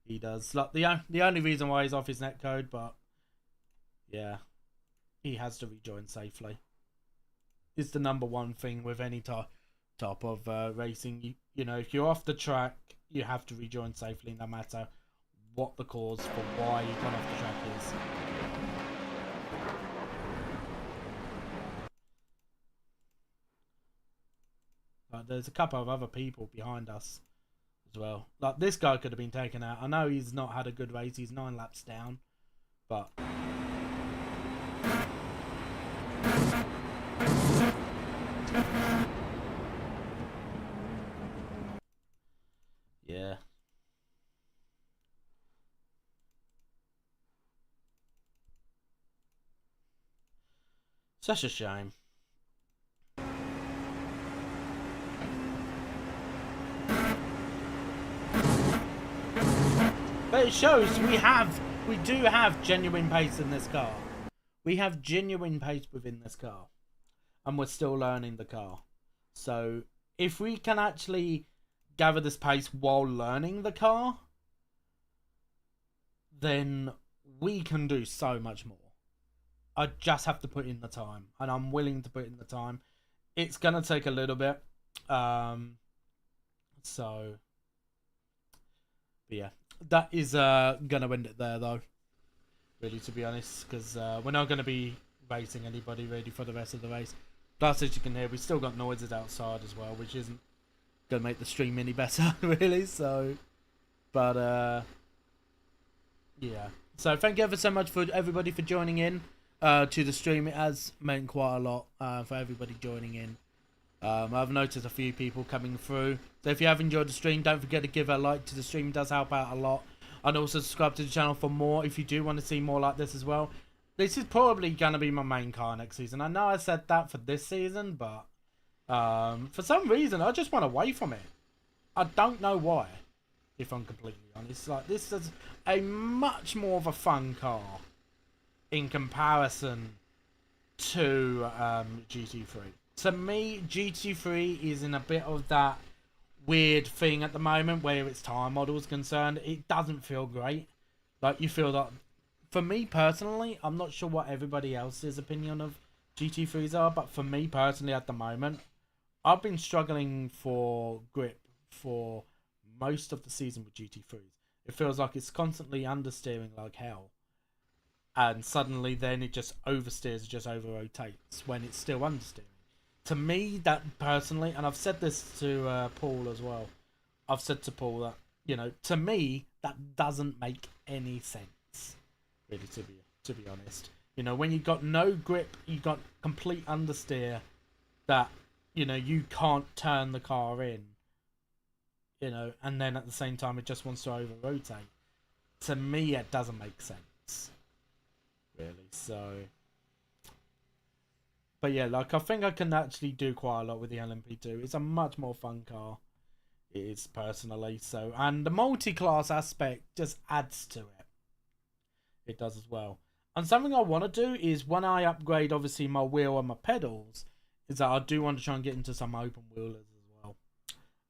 He does. Like the only reason why he's off his netcode, but yeah, he has to rejoin safely. It's the number one thing with any type of racing. You know, if you're off the track, you have to rejoin safely, no matter what the cause for why you've gone off the track is. But there's a couple of other people behind us as well. Like, this guy could have been taken out. I know he's not had a good race. He's 9 laps down, but yeah. Such a shame. But it shows we do have genuine pace in this car. We have genuine pace within this car. And we're still learning the car. So if we can actually gather this pace while learning the car, then we can do so much more. I just have to put in the time, and I'm willing to put in the time. It's gonna take a little bit, so but yeah, that is gonna end it there though. Really, to be honest, because we're not gonna be racing anybody ready for the rest of the race. Plus, as you can hear, we still got noises outside as well, which isn't gonna make the stream any better, really. So, but yeah. So thank you ever so much for everybody for joining in to the stream. It has meant quite a lot for everybody joining in. I've noticed a few people coming through. So if you have enjoyed the stream, don't forget to give a like to the stream. It does help out a lot. And also subscribe to the channel for more if you do want to see more like this as well. This is probably going to be my main car next season. I know I said that for this season, but for some reason I just want away from it. I don't know why, if I'm completely honest. Like, this is a much more of a fun car in comparison to GT3. To me, GT3 is in a bit of that weird thing at the moment where its tire model is concerned. It doesn't feel great. Like, you feel that, for me personally, I'm not sure what everybody else's opinion of GT3s are, but for me personally at the moment, I've been struggling for grip for most of the season with GT3s. It feels like it's constantly understeering like hell. And suddenly then it just oversteers, just over rotates when it's still understeering. To me, that personally, and I've said this to Paul as well. I've said to Paul that, you know, to me, that doesn't make any sense. Really, to be honest. You know, when you've got no grip, you've got complete understeer that, you know, you can't turn the car in. You know, and then at the same time it just wants to over rotate. To me, it doesn't make sense. Really, so. But yeah, like, I think I can actually do quite a lot with the LMP2. It's a much more fun car. It is, personally. So, and the multi-class aspect just adds to it. It does as well. And something I want to do is, when I upgrade, obviously, my wheel and my pedals, is that I do want to try and get into some open wheelers as well.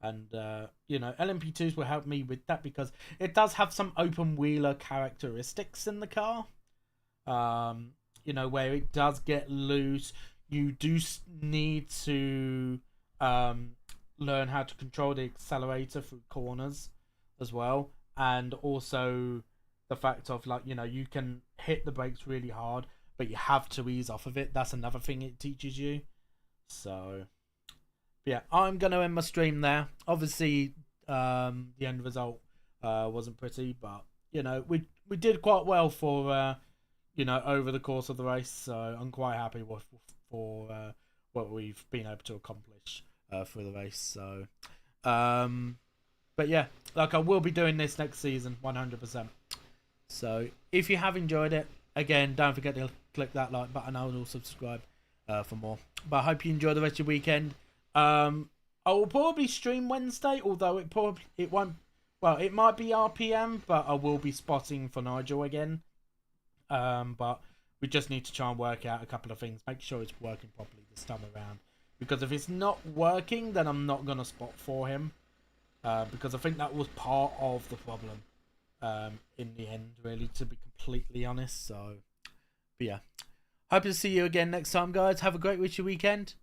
And, you know, LMP2s will help me with that because it does have some open wheeler characteristics in the car. You know, where it does get loose. You do need to learn how to control the accelerator through corners as well. And also the fact of, like, you know, you can hit the brakes really hard, but you have to ease off of it. That's another thing it teaches you. So, yeah, I'm going to end my stream there. Obviously, the end result wasn't pretty, but, you know, we did quite well for, you know, over the course of the race. So I'm quite happy for what we've been able to accomplish for the race. So, but yeah, like, I will be doing this next season, 100%. So if you have enjoyed it, again, don't forget to click that like button and also subscribe for more. But I hope you enjoy the rest of your weekend. I will probably stream Wednesday, although it won't. Well, it might be RPM, but I will be spotting for Nigel again. but we just need to try and work out a couple of things, make sure it's working properly this time around. Because if it's not working, then I'm not going to spot for him. Because I think that was part of the problem in the end, really, to be completely honest. So, but yeah. Hope to see you again next time, guys. Have a great weekend.